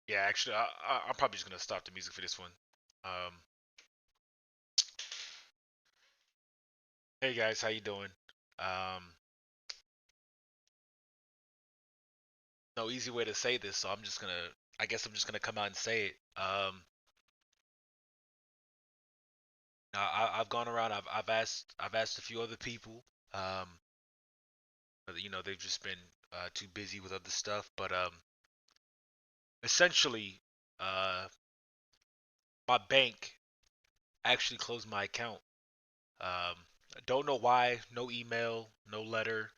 Yeah, actually, I'm probably just gonna stop the music for this one. Um, hey guys, how you doing? Um, no easy way to say this, so I guess I'm just gonna come out and say it. I've gone around, I've asked a few other people. Um, but, they've just been too busy with other stuff. But essentially, uh, my bank actually closed my account. Um, I don't know why. No email, no letter.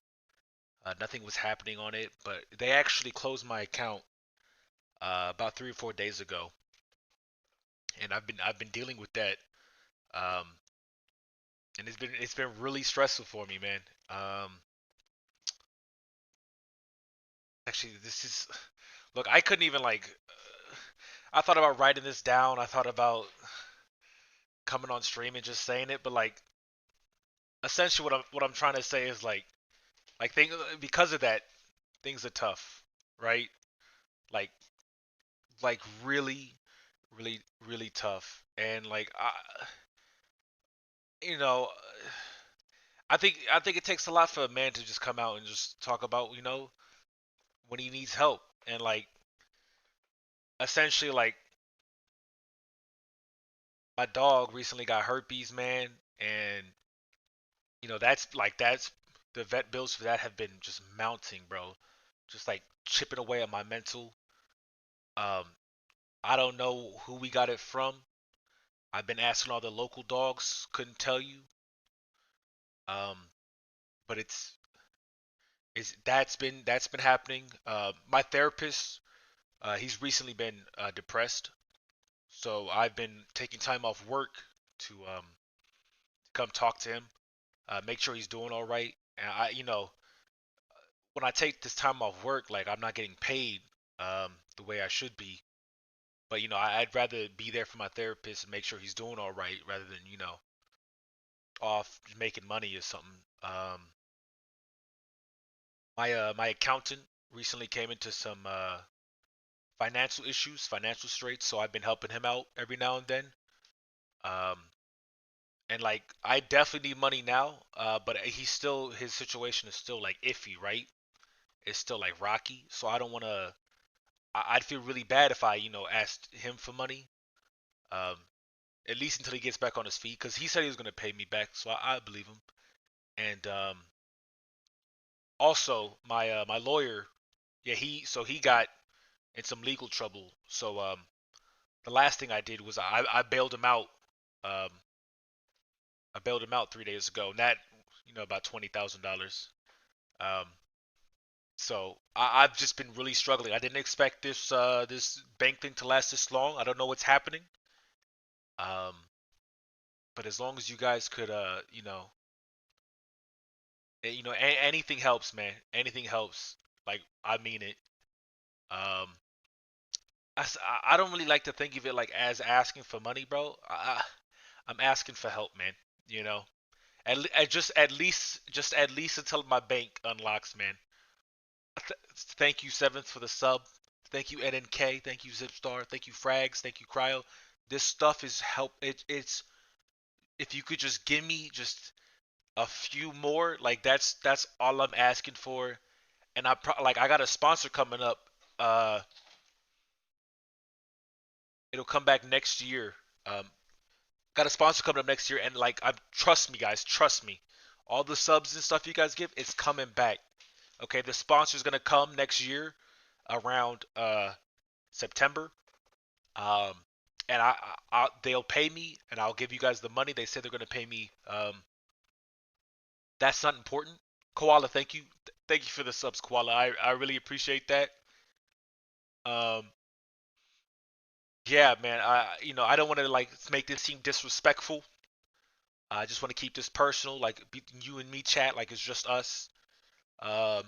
Nothing was happening on it, but they actually closed my account about 3 or 4 days ago, and I've been dealing with that, um, and it's been really stressful for me, man. Actually, this is look, I couldn't even I thought about writing this down. I thought about coming on stream and just saying it, but like essentially what I'm trying to say is thing because of that things are tough, right? Like really, really, really tough, and you know. I think it takes a lot for a man to just come out and just talk about when he needs help and essentially my dog recently got herpes, man, and that's the vet bills for that have been just mounting, bro, just like chipping away at my mental. Um, I don't know who we got it from. I've been asking all the local dogs, couldn't tell you. Um, but that's been happening. My therapist, he's recently been depressed. So I've been taking time off work to come talk to him, make sure he's doing all right. And when I take this time off work, like I'm not getting paid the way I should be. But I'd rather be there for my therapist and make sure he's doing all right rather than off making money or something. My accountant recently came into some financial issues, financial straits, so I've been helping him out every now and then. Um, and I definitely need money now, but his situation is still like iffy, right? It's still like rocky, so I don't want to. I'd feel really bad if I asked him for money, um, at least until he gets back on his feet, because he said he was gonna pay me back, so I believe him. And also my lawyer, yeah, he got in some legal trouble, so the last thing I did was I bailed him out. Um, I bailed him out 3 days ago, and that about $20,000. Um, So I've just been really struggling. I didn't expect this bank thing to last this long. I don't know what's happening. Um, but as long as you guys could anything helps, man. Anything helps. Like I mean it. Um, I don't really like to think of it like as asking for money, bro. I'm asking for help, man. You know, just at least until my bank unlocks, man. Thank you Seventh for the sub. Thank you NNK. Thank you Zipstar. Thank you Frags. Thank you Cryo. This stuff is help. It's if you could just give me just a few more, like that's all I'm asking for. And I got a sponsor coming up. Uh, it'll come back next year. Um, got a sponsor coming up next year, and I trust me, guys, trust me. All the subs and stuff you guys give, it's coming back. Okay, the sponsor's gonna come next year around September. Um, and they'll pay me, and I'll give you guys the money. They said they're gonna pay me. That's not important. Koala, thank you, thank you for the subs, Koala. I really appreciate that. Um, yeah, man. I don't want to make this seem disrespectful. I just want to keep this personal, like you and me chat, like it's just us. Um,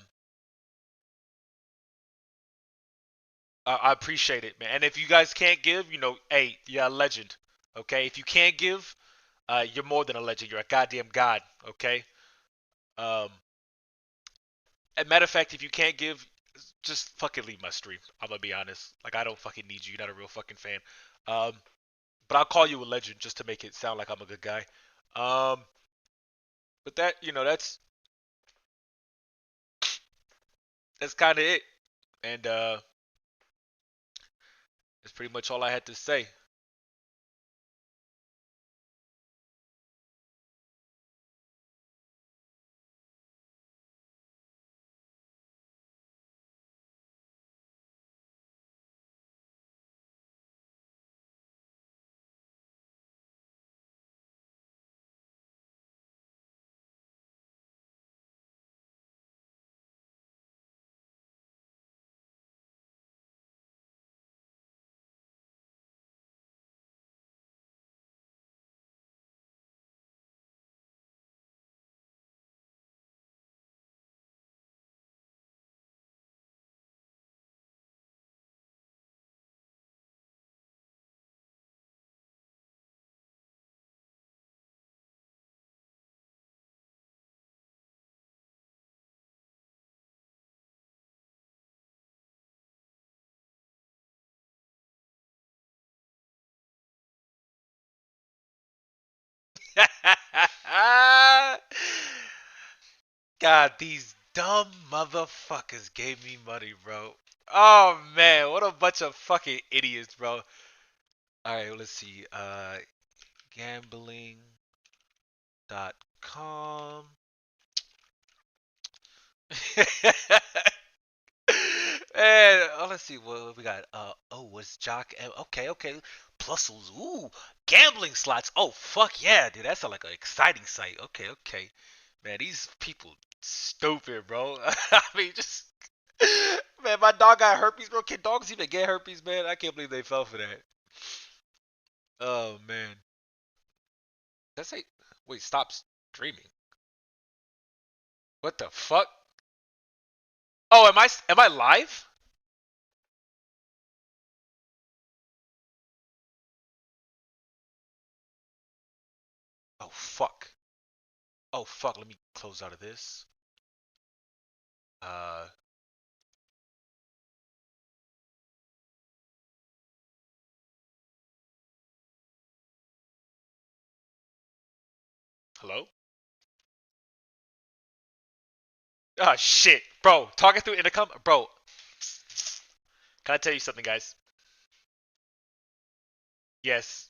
I appreciate it, man. And if you guys can't give, hey, you're a legend. Okay, if you can't give, you're more than a legend. You're a goddamn god. Okay. Um, As a matter of fact, if you can't give, just fucking leave my stream. I'm gonna be honest. Like I don't fucking need you. You're not a real fucking fan. Um, but I'll call you a legend just to make it sound like I'm a good guy. Um, but that that's kind of it, and that's pretty much all I had to say. God, these dumb motherfuckers gave me money, bro. Oh man, what a bunch of fucking idiots, bro. All right, let's see. Gambling.com. And let's see what we got. Oh, what's Jock? Okay, okay. Plusles. Ooh, gambling slots. Oh, fuck yeah, dude. That's like an exciting site. Okay, okay. Man, these people stupid, bro. I mean, just man, my dog got herpes, bro. Can dogs even get herpes, man? I can't believe they fell for that. Oh man. That's a wait. Stop streaming. What the fuck? Oh, am I live? Oh fuck. Oh fuck. Let me close out of this. Uh, hello. Oh shit, bro. Talking through intercom, bro. Can I tell you something, guys? Yes,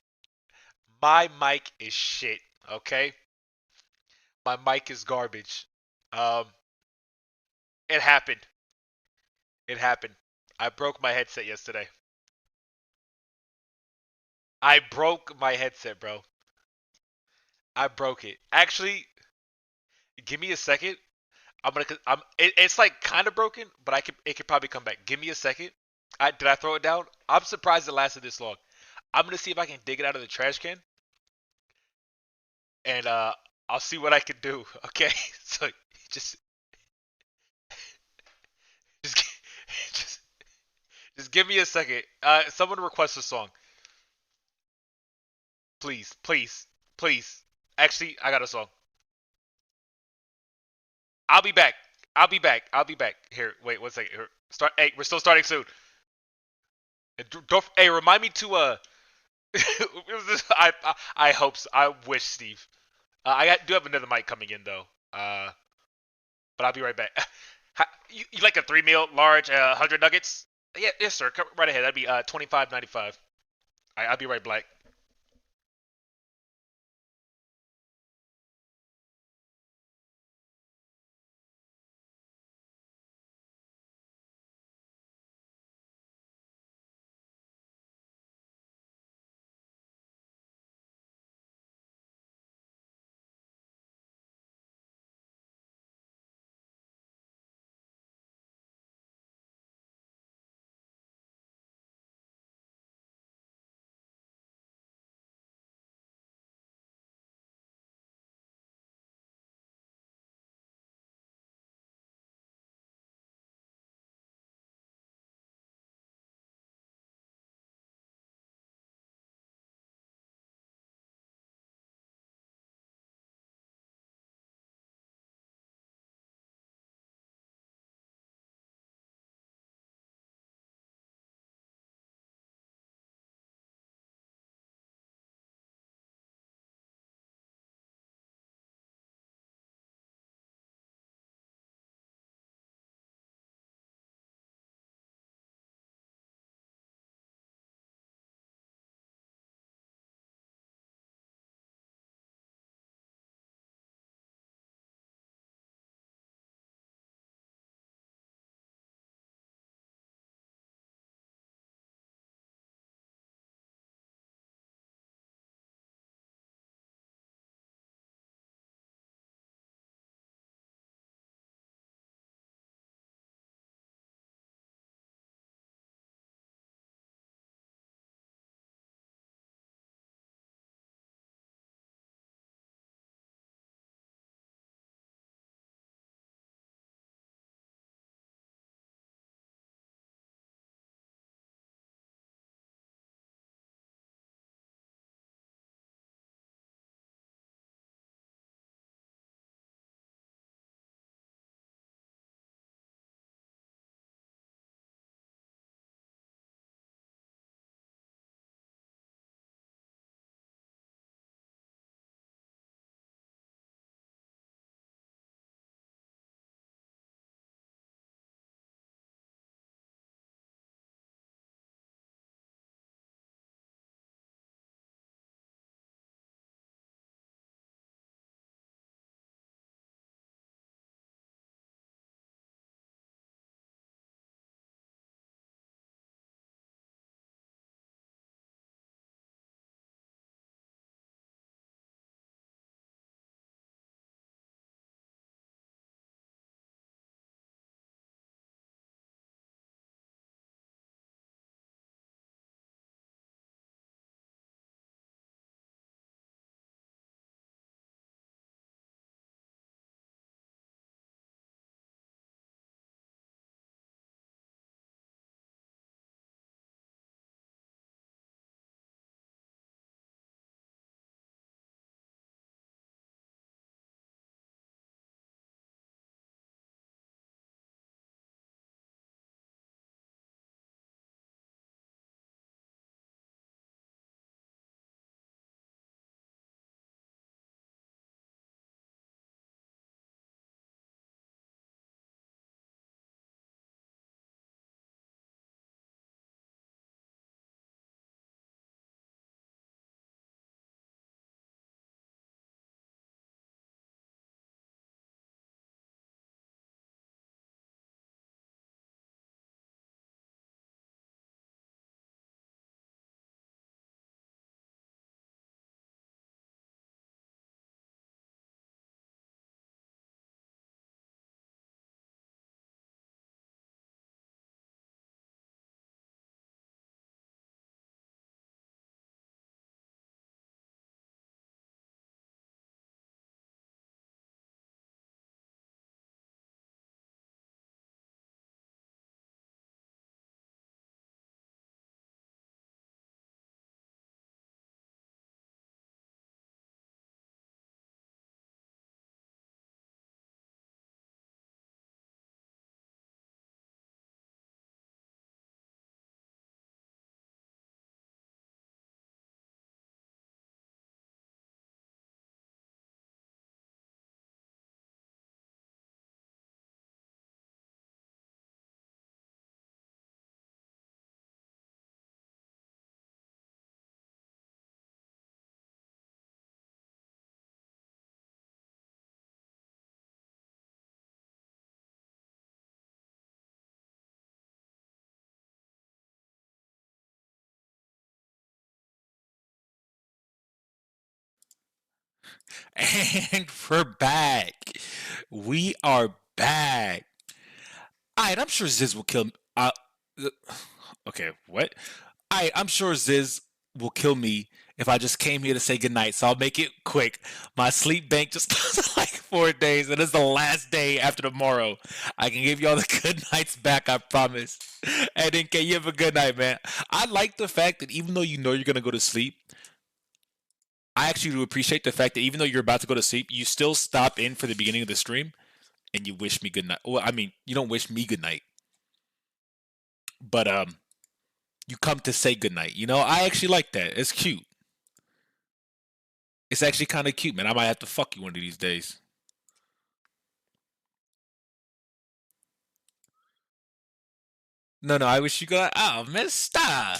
my mic is shit. Okay, my mic is garbage. Um, it happened. It happened. I broke my headset yesterday. I broke my headset, bro. I broke it. Actually, give me a second. I'm gonna. It's like kind of broken, but It could probably come back. Give me a second. Did I throw it down? I'm surprised it lasted this long. I'm gonna see if I can dig it out of the trash can, and I'll see what I can do. Okay, so just just just just give me a second. Someone request a song, please, please, please. Actually, I got a song. I'll be back. I'll be back. I'll be back. Here, wait one second. Here, start. Hey, we're still starting soon. And don't. Hey, remind me to I hope so. I wish Steve. Do have another mic coming in though. But I'll be right back. You like a 3 meal large 100 nuggets? Yeah, yes sir. Come right ahead. That'd be 25.95. I'll be right back. And we're back. We are back. Alright, I'm sure Ziz will kill me. Okay, what? I'm sure Ziz will kill me if I just came here to say goodnight, so I'll make it quick. My sleep bank just lasts like 4 days, and it's the last day after tomorrow. I can give y'all the good nights back, I promise. And then, can you have a good night, man? I like the fact that even though you know you're gonna go to sleep, I actually do appreciate the fact that even though you're about to go to sleep, you still stop in for the beginning of the stream and you wish me good night. Well, I mean, you don't wish me good night, but you come to say good night. You know, I actually like that. It's cute. It's actually kind of cute, man. I might have to fuck you one of these days. No, no, I wish you good. Oh, man, stop.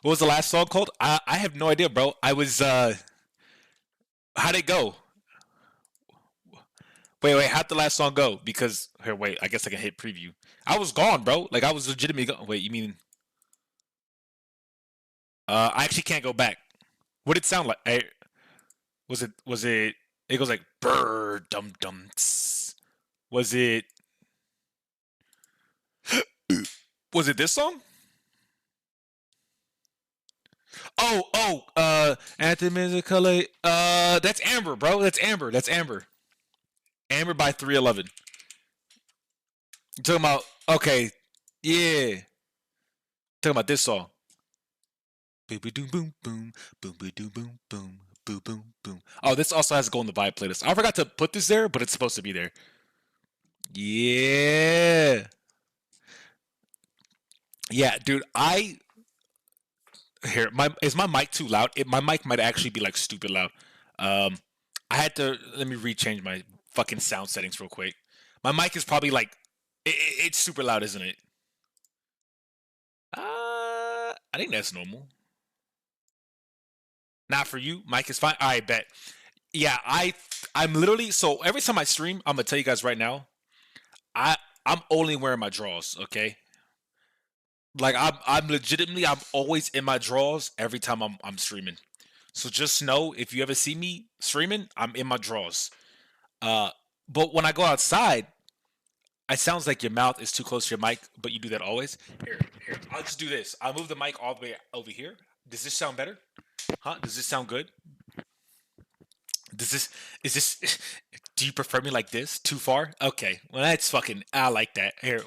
What was the last song called? I have no idea, bro. I was how'd it go? Wait, how'd the last song go? Because here, wait, I guess I can hit preview. I was gone, bro. Like I was legitimately gone. Wait, you mean I actually can't go back. What did it sound like? Was it it goes like brr dum dum tss. Was it was it this song? Anthem is a color. That's Amber, bro. That's Amber. That's Amber. Amber by 311. You talking about okay, yeah. Talking about this song. Boom boom boom boom boom boom boom boom boom boom boom boom. Oh, this also has to go in the vibe playlist. I forgot to put this there, but it's supposed to be there. Yeah. Yeah, dude, I here my is my mic too loud? My mic might actually be like stupid loud. Um, I had to let me rechange my fucking sound settings real quick. My mic is probably like it's super loud, isn't it? I think that's normal. Not for you, mic is fine. I bet. Yeah, I'm literally so every time I stream, I'm gonna tell you guys right now. I I'm only wearing my drawers. Okay, like I'm legitimately I'm always in my drawers every time I'm streaming. So just know if you ever see me streaming, I'm in my drawers. Uh, but when I go outside, it sounds like your mouth is too close to your mic, but you do that always. Here, I'll just do this. I'll move the mic all the way over here. Does this sound better? Huh? Does this sound good? Does this is this? Do you prefer me like this? Too far? Okay. Well, that's fucking. I like that. Here,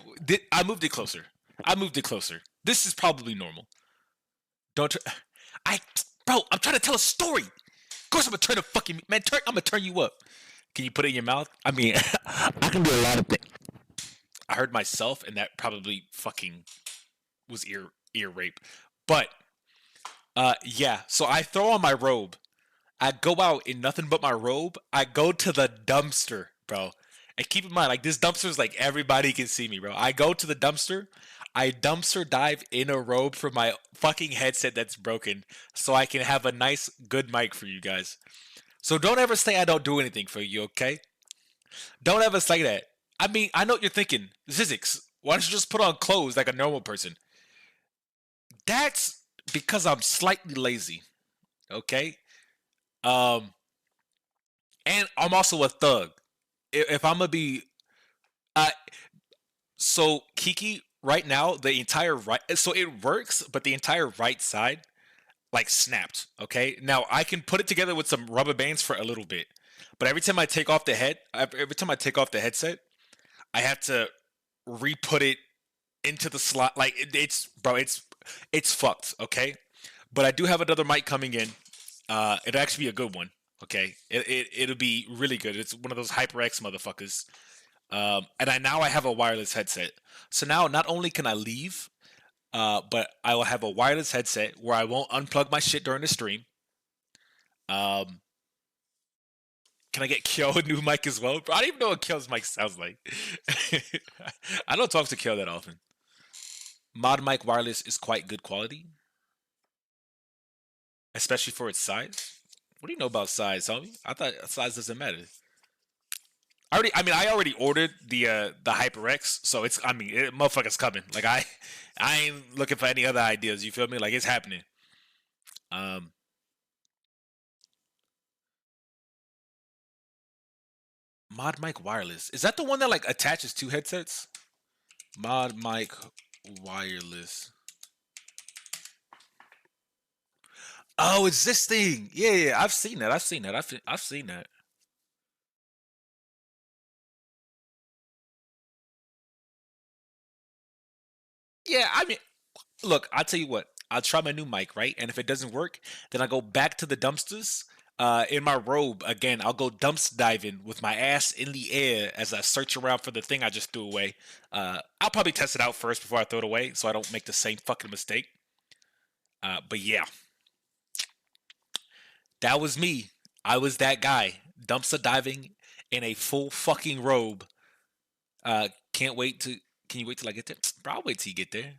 I moved it closer. I moved it closer. This is probably normal. Don't. I, bro. I'm trying to tell a story. Of course, I'm gonna turn the fucking man. I'm gonna turn you up. Can you put it in your mouth? I mean, I can do a lot of things. I heard myself, and that probably fucking was ear rape. But yeah. So I throw on my robe. I go out in nothing but my robe. I go to the dumpster, bro. And keep in mind, like this dumpster is like everybody can see me, bro. I go to the dumpster. I dumpster dive in a robe for my fucking headset that's broken, so I can have a nice, good mic for you guys. So don't ever say I don't do anything for you, okay? Don't ever say that. I mean, I know what you're thinking. Zizix, why don't you just put on clothes like a normal person? That's because I'm slightly lazy, okay? Um, and I'm also a thug. If I'm gonna be, uh, so Kiki, right now, the entire right, so it works, but the entire right side like snapped. Okay, now I can put it together with some rubber bands for a little bit, but every time I take off the every time I take off the headset, I have to re-put it into the slot. Like it's bro, it's fucked. Okay, but I do have another mic coming in. It'll actually be a good one. Okay, it'll be really good. It's one of those HyperX motherfuckers. And I have a wireless headset. So now not only can I leave, but I will have a wireless headset where I won't unplug my shit during the stream. Um, can I get Kyo a new mic as well? Bro, I don't even know what Kyo's mic sounds like. I don't talk to Kyo that often. Mod mic wireless is quite good quality, especially for its size. What do you know about size, homie? I thought size doesn't matter. I already ordered the HyperX, so it's motherfucker's coming. Like I ain't looking for any other ideas. You feel me? Like it's happening. Um, Mod mic wireless. Is that the one that like attaches two headsets? Mod mic wireless. Oh, it's this thing. Yeah, yeah. I've seen that. I've seen that. I've seen that. Yeah, I mean, look, I'll tell you what. I'll try my new mic, right? And if it doesn't work, then I go back to the dumpsters. In my robe again, I'll go dumpster diving with my ass in the air as I search around for the thing I just threw away. I'll probably test it out first before I throw it away, so I don't make the same fucking mistake. But yeah, that was me. I was that guy, dumpster diving in a full fucking robe. Can't wait to. Can you wait till I get there? Bro, I'll wait till you get there.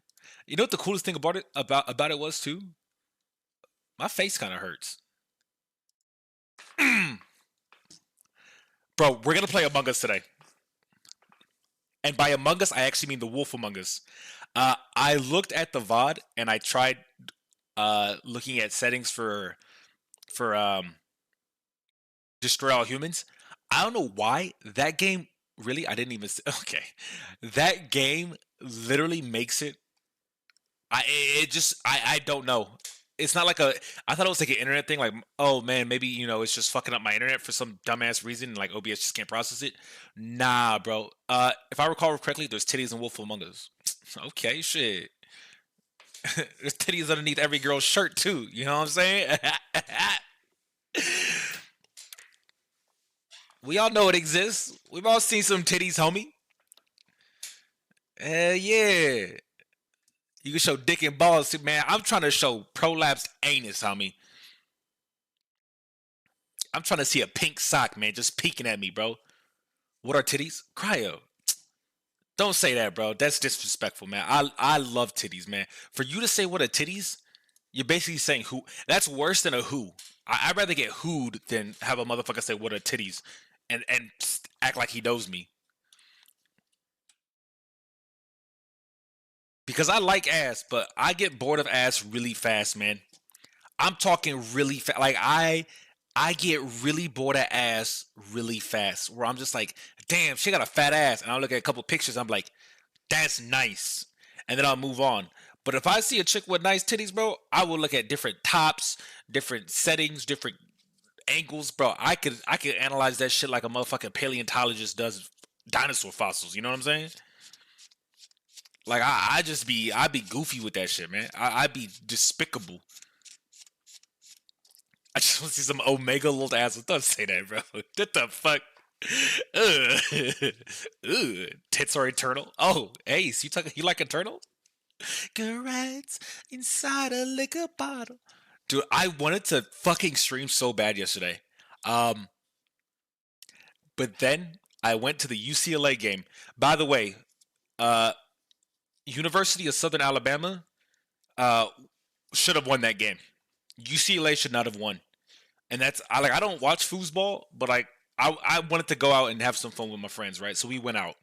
You know what the coolest thing about it was too? My face kind of hurts. Bro, we're gonna play Among Us today, and by Among Us, I actually mean the Wolf Among Us. I looked at the VOD and I tried looking at settings for destroy all humans. I don't know why that game really. I didn't even. Okay, that game literally makes it. I don't know. It's not like a. I thought it was like an internet thing. Like, oh man, maybe it's just fucking up my internet for some dumbass reason. Like OBS just can't process it. Nah, bro. If I recall correctly, there's titties in Wolf Among Us. Okay, shit. There's titties underneath every girl's shirt too. You know what I'm saying? We all know it exists. We've all seen some titties, homie. Yeah. You can show dick and balls too, man. I'm trying to show prolapsed anus, homie. I'm trying to see a pink sock, man, just peeking at me, bro. What are titties? Cryo. Don't say that, bro. That's disrespectful, man. I love titties, man. For you to say what are titties, you're basically saying who. That's worse than a who. I'd rather get hooed than have a motherfucker say what are titties and act like he knows me. Because I like ass, but I get bored of ass really fast, man. I'm talking really fast. Like I get really bored of ass really fast. Where I'm just like, damn, she got a fat ass, and I'll look at a couple pictures. I'm like, that's nice, and then I'll move on. But if I see a chick with nice titties, bro, I will look at different tops, different settings, different angles, bro. I could analyze that shit like a motherfucking paleontologist does dinosaur fossils. You know what I'm saying? Like I'd be goofy with that shit, man. I'd be despicable. I just want to see some Omega little assholes. Don't say that, bro. What the fuck? Ugh. Ugh. Tits are eternal. Oh, Ace, you like eternal? Cigarettes inside a liquor bottle. Dude, I wanted to fucking stream so bad yesterday. Um, but then I went to the UCLA game. By the way, uh, University of Southern Alabama uh should have won that game. UCLA should not have won. And I don't watch foosball, but like I wanted to go out and have some fun with my friends, right? So we went out.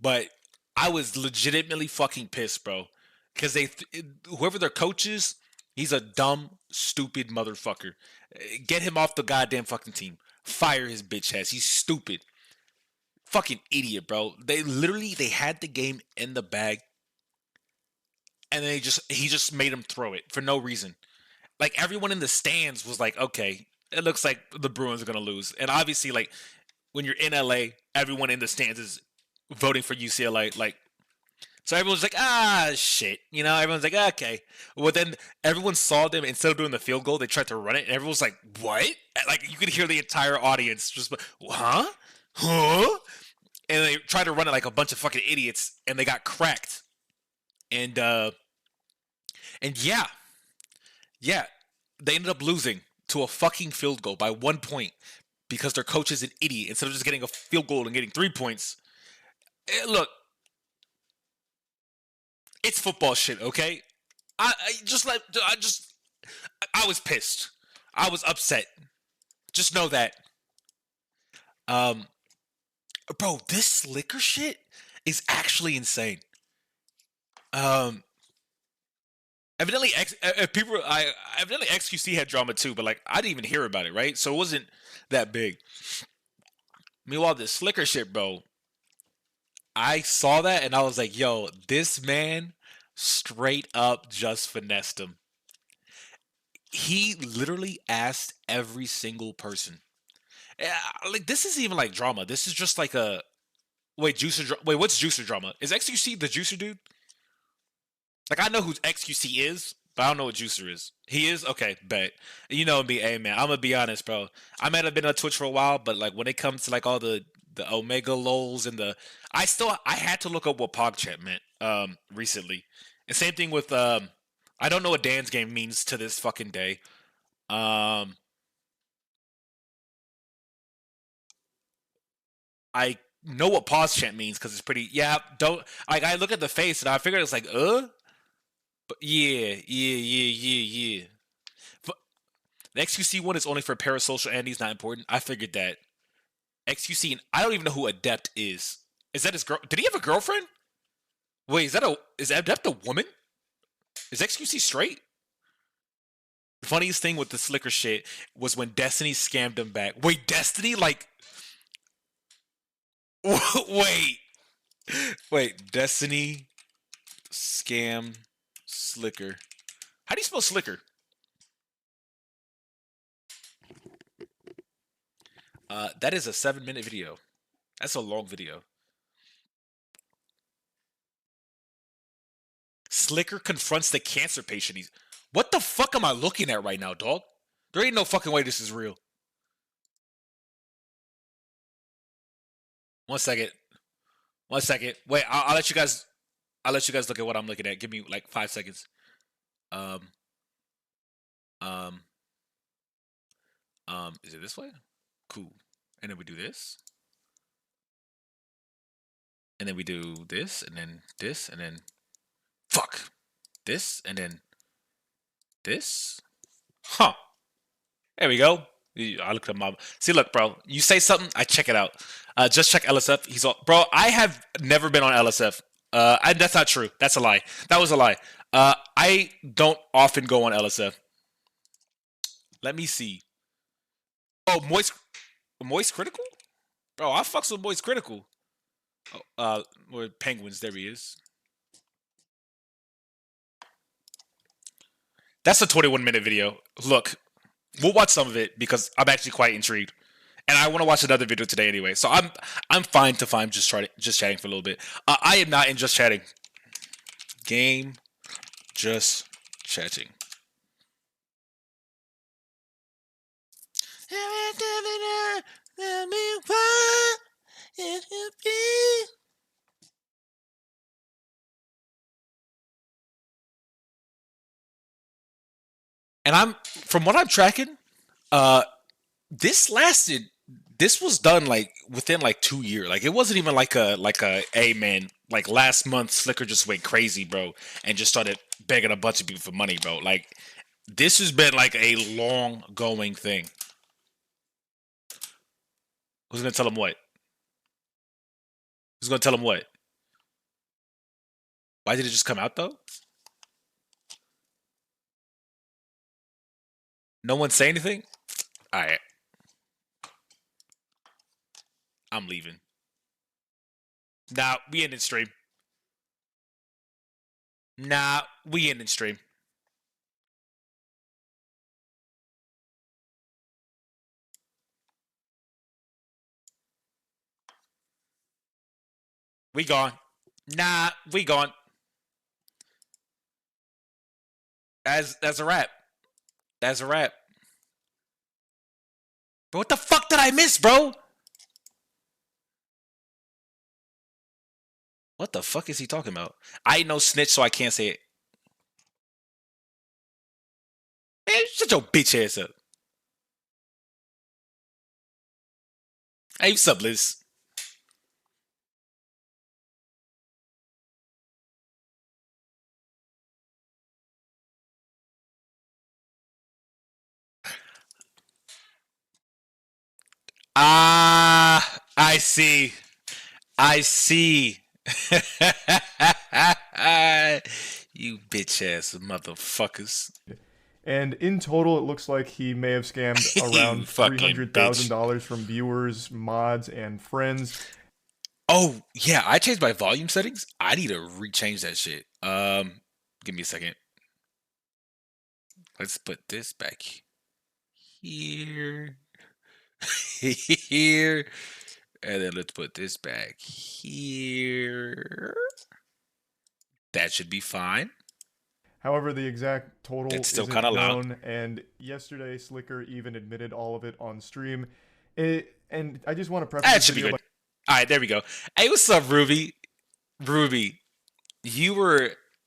But I was legitimately fucking pissed, bro. Cuz whoever their coach is, he's a dumb, stupid motherfucker. Get him off the goddamn fucking team. Fire his bitch ass. He's stupid. Fucking idiot, bro. They had the game in the bag and then he just made him throw it for no reason. Like everyone in the stands was like, okay, it looks like the Bruins are gonna lose. And obviously, like when you're in LA, everyone in the stands is voting for UCLA. Like, so everyone's like, ah, shit. Everyone's like, okay. Well, then everyone saw them instead of doing the field goal, they tried to run it, and everyone's like, what? Like you could hear the entire audience just, huh, huh, and they tried to run it like a bunch of fucking idiots, and they got cracked. And yeah, yeah, they ended up losing to a fucking field goal by 1 point because their coach is an idiot. Instead of just getting a field goal and getting 3 points, look, it's football shit, okay? I was pissed. I was upset. Just know that. Um, bro, this slicker shit is actually insane. Um, evidently, evidently XQC had drama too, but like I didn't even hear about it, right? So it wasn't that big. Meanwhile, this Slicker shit, bro. I saw that and I was like, yo, this man straight up just finessed him. He literally asked every single person. Yeah, like this isn't even like drama. This is just like a wait, wait, what's Juicer drama? Is XQC the Juicer dude? Like I know who XQC is, but I don't know what Juicer is. He is okay, bet. You know me, hey man. I'm gonna be honest, bro. I might have been on Twitch for a while, but like when it comes to like all the Omega lols and the, I had to look up what PogChat meant recently. And same thing with I don't know what Dan's game means to this fucking day. Um, I know what pause chant means because it's pretty. Yeah, don't like I look at the face and I figured it's like but yeah. But the XQC one is only for parasocial entities, not important. I figured that XQC. And I don't even know who Adept is. Is that his girl? Did he have a girlfriend? Wait, is Adept a woman? Is XQC straight? The funniest thing with the Slicker shit was when Destiny scammed him back. Wait, Destiny like. Wait, Destiny scam Slicker. How do you spell Slicker? That is a 7-minute video. That's a long video. Slicker confronts the cancer patient. What the fuck am I looking at right now, dog? There ain't no fucking way this is real. 1 second. 1 second. Wait, I'll let you guys. I'll let you guys look at what I'm looking at. Give me like 5 seconds. Um. Um. Is it this way? Cool. And then we do this. And then we do this, and then this, and then fuck this, and then this. Huh. There we go. I looked at my. See, look, bro. You say something, I check it out. Just check LSF. He's all, bro. I have never been on LSF. That's not true. That's a lie. That was a lie. I don't often go on LSF. Let me see. Oh, Moist Critical, bro. I fucks with Moist Critical. Oh, with Penguins. There he is. That's a 21-minute video. Look, we'll watch some of it because I'm actually quite intrigued, and I want to watch another video today anyway. So I'm fine to find just chatting for a little bit. I am not in just chatting. Game, just chatting. And I'm from what I'm tracking, this lasted. This was done like within like 2 years. Like it wasn't even like a hey man, like last month Slicker just went crazy, bro, and just started begging a bunch of people for money, bro. Like this has been like a long going thing. Who's gonna tell him what? Who's gonna tell him what? Why did it just come out though? No one say anything? Alright. I'm leaving. Nah, we ended stream. Nah, we ended stream. We gone. Nah, we gone. That's a wrap. That's a wrap. Bro, what the fuck did I miss, bro? What the fuck is he talking about? I ain't no snitch, so I can't say it. Man, shut your bitch ass up. Hey, what's up, Liz? Ah, I see. I see. You bitch ass motherfuckers. And in total, it looks like he may have scammed You around three fucking hundred thousand bitch. dollars from viewers, mods, and friends. Oh yeah, I changed my volume settings. I need to rechange that shit. Give me a second. Let's put this back here, here, and then let's put this back here. That should be fine. However, the exact It's total still kind isn't of loud. known, and yesterday Slicker even admitted all of it on stream. And I just want to preface That this should be video good. by All right, there we go. Hey, what's up, Ruby? Ruby, you were